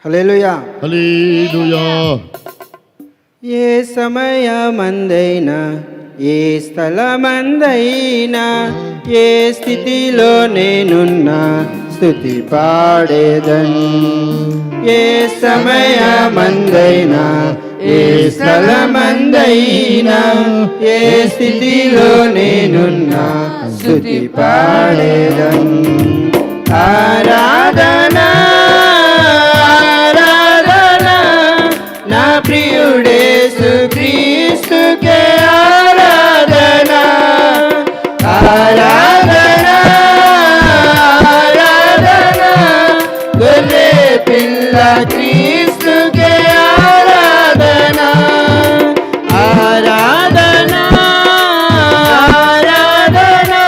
హల్లెలూయా హల్లెలూయా. ఏ సమయమందైనా ఏ స్థలమందైనా ఏ స్థితిలో నేనున్నా స్తుతి పాడేదన్. ఏ సమయమందైనా ఏ స్థలమందైనా ఏ స్థితిలో నేనున్నా స్తుతి పాడేదన్. ఆరాధనా నా ప్రియుడేసు క్రీస్తుకే ఆరాధనా. ఆరాధనా ఆరాధనా గొర్రె పిల్ల క్రీస్తుకే ఆరాధనా. ఆరాధనా ఆరాధనా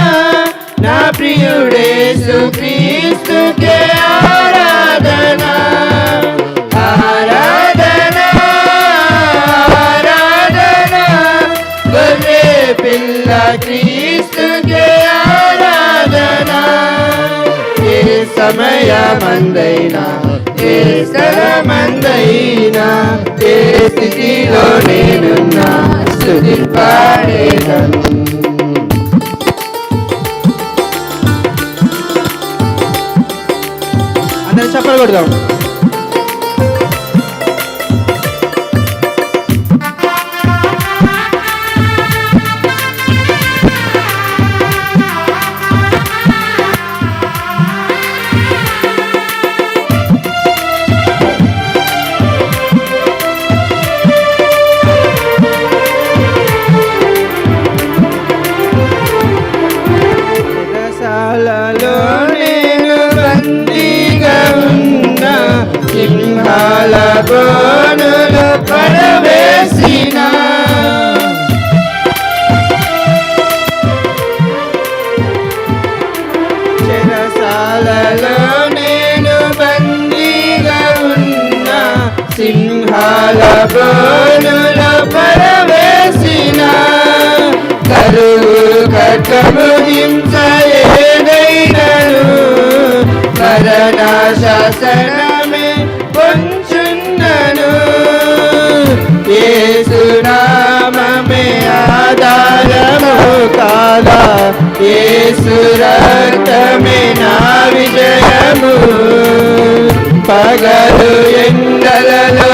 నా ప్రియుడేసు క్రీస్తుకే ఆరాధనా. పిల్ల క్రీస్తుకే ఆరాధనా. ఏ సమయమందైనా ఏ స్థలమందైనా ఏ స్థితిలో నేనున్నా స్తుతి పాడేదను. అందరూ చప్పట్లు కొడదాం. నేను బందీగా ఉన్న సింహాల బోనులు పడవేసిన చెరసాలలో నేను బందీగా ఉన్న సింహాల బోనులు పడవేసిన కరువు ఖడ్గము హింస ఏదైనను మరణ శాసనమే పొంచున్నను. యేసు నామమే ఆధారము కాదా, యేసు రక్తమే నా విజయము. పగలు ఎండలలో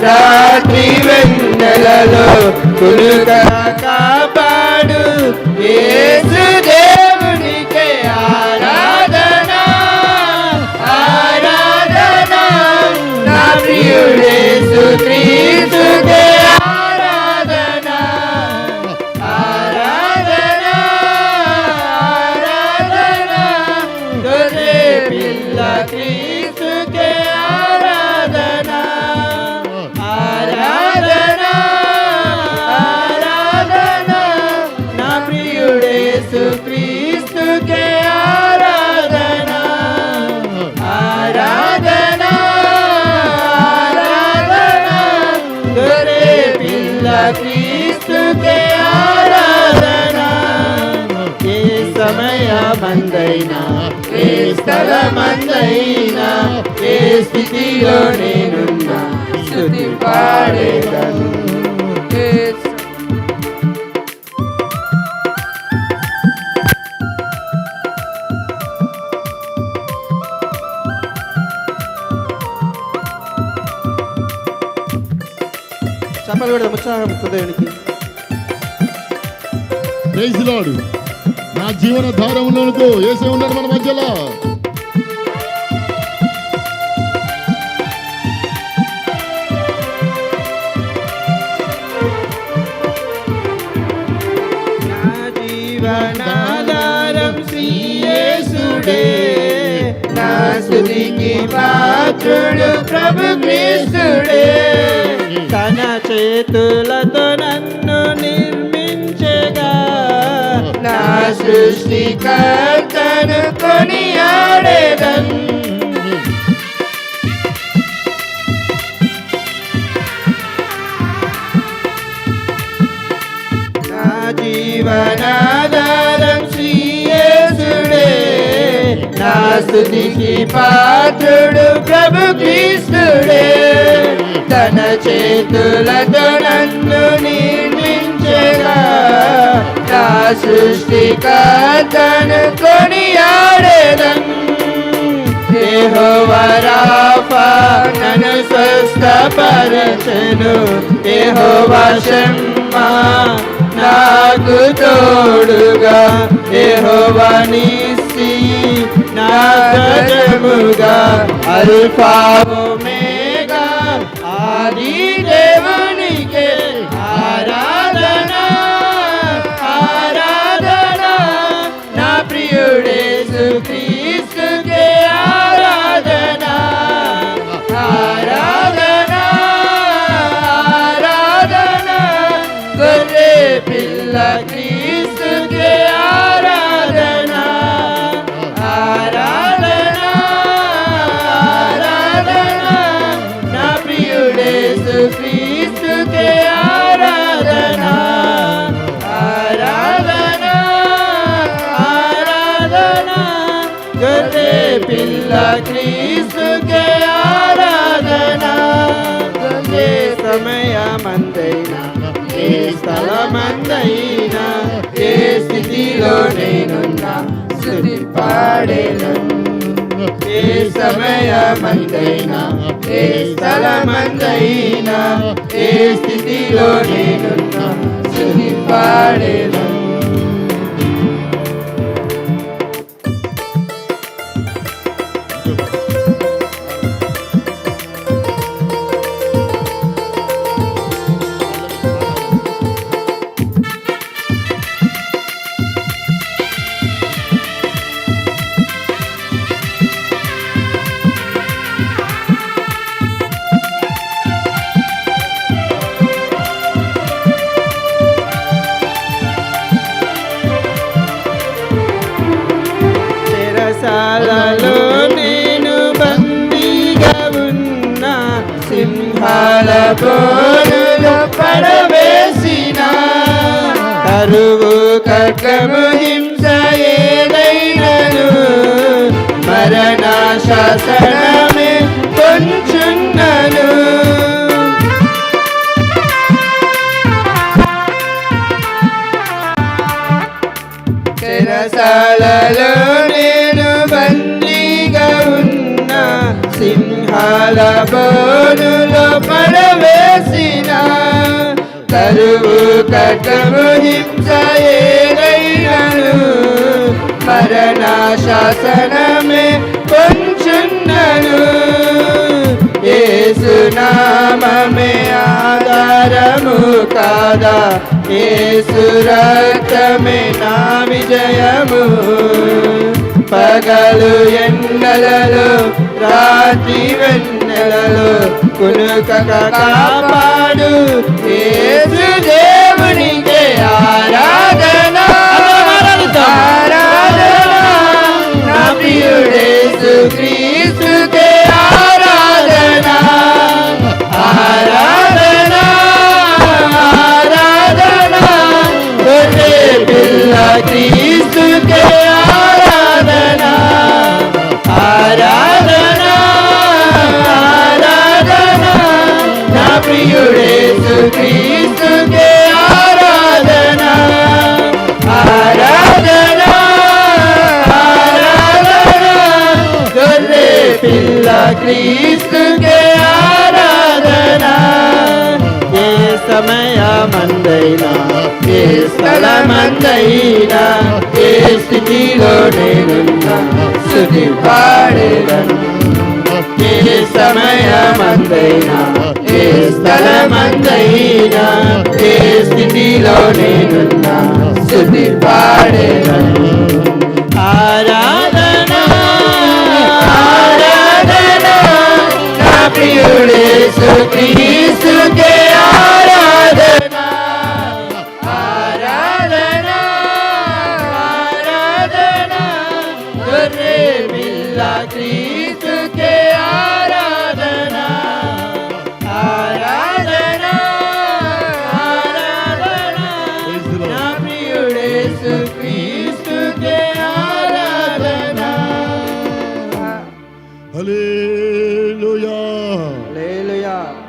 రాత్రి వెన్నెలలో కులుగా కాపాడు యేసు దేవునికే ఆరాధనా. ఆరాధనా నా ప్రియుడేసు క్రీస్తుకే ఆరాధనా. ఆరాధనా ఆరాధనా గొర్రె పిల్ల క్రీస్తుకే ఆరాధనా. ఆరాధనా ఆరాధనా నా ప్రియుడేసు క్రీస్తుకే ఆరాధనా. ఆరాధనా ఆరాధనా గొర్రె పిల్ల క్రీస్తుకే ఆరాధనా. ఏ సమయమందైనా ఏ స్థలమందైనా ఏ స్థితిలో నేనున్నా స్తుతి పాడేదను. చప్పలు కూడా ఉత్సాహం హృదయానికి. Praise Lord. నా జీవన ధారములకు యేసే ఉన్నాడు మన మధ్యలో. నా జీవనాధారం శ్రీ యేసుడే, నా స్తుతికి పాత్రుడు ప్రభు క్రీస్తుడే. తన చేతులతో నన్ను నిర్మించగా నా సృష్టికర్తను కొనియాడేదన్. నా జీవనాధారం శ్రీ యేసుడే, నా నా స్తుతికి పాత్రుడు ప్రభు క్రీస్తుడే. తన చేతులతో నన్ను నిర్మించగా నా సృష్టికర్తను కొనియాడెదన్. యెహోవా రాఫా నన్ను స్వస్థపరచెను. యెహోవా షమ్మా నాకు తోడుగా. యెహోవా నీసి నా ధ్వజముగా. అల్ఫా ఒమేగా ఆది దేవునికే ఆరాధన ఆరాధన. నా ప్రియుడేసు క్రీస్తుకే ఆరాధన ఆరాధన ఆరాధన. గొర్రె పిల్ల క్రీస్తుకే ఆరాధన ఆరాధన ఆరాధన. నా ప్రియుడేసు క్రీస్తుకే ఆరాధన ఆరాధన ఆరాధన. గొర్రె పిల్ల క్రీస్తుకే ఆరాధన. ఏ సమయమందైనా ఏ స్థలమందైనా ఏ స్థితిలో నేనున్నా స్తుతి పాడెదను. ఏ సమయమందైనా ఏ స్థలమందైనా ఏ స్థితిలో నేనున్నా స్తుతి పాడెదను. చెరసాలలో నేను బందీగా ఉన్నా. సింహాల బోనులో పడవేసిన. కరువు ఖడ్గము హింస ఏదైనను మరణ శాసనమే కొంచున్నను. చెరసాలలో నేను బందీగా ఉన్నా. సింహాల బోనులో పడవేసిన. కరువు ఖడ్గము హింస ఏదైనను మరణ శాసనమే కొంచున్నను. యేసు నామమే ఆధారము కాదా. యేసు రక్తమే నా విజయము. పగలు ఎండలలో రాత్రి వెన్నెలలో కునుకక కాపాడు యేసు దేవునికే ఆరాధన ఆరాధన. నా ప్రియుడేసు క్రీస్తుకే ఆరాధన ఆరాధన ఆరాధన. గొర్రె పిల్ల క్రీస్తుకే ఆరాధన ఆరాధన ఆరాధన. నా ప్రియుడేసు క్రీస్తుకే ఆరాధన ఆరాధన ఆరాధన. గొర్రె పిల్ల క్రీస్తుకే ఆరాధన. ఏ సమయమందైనా ఏ స్థలమందైనా ఏ స్థితిలో నేనున్నా స్తుతి పాడెదను. ఏ సమయమందైనా ఏ స్థలమందైనా ఏ స్థితిలో నేనున్నా స్తుతి పాడెదను. ఆరాధన ఆరాధన. నా ప్రియుడేసు క్రీస్తుకే ఆరాధన ఆరాధన ఆరాధన. గొర్రె పిల్ల క్రీస్తుకే ఆరాధన ఆరాధన ఆరాధన. నా ప్రియుడేసు క్రీస్తుకే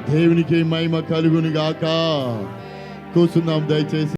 దేవునికి మహిమ కలుగును గాక. కూర్చుందాం దయచేసి.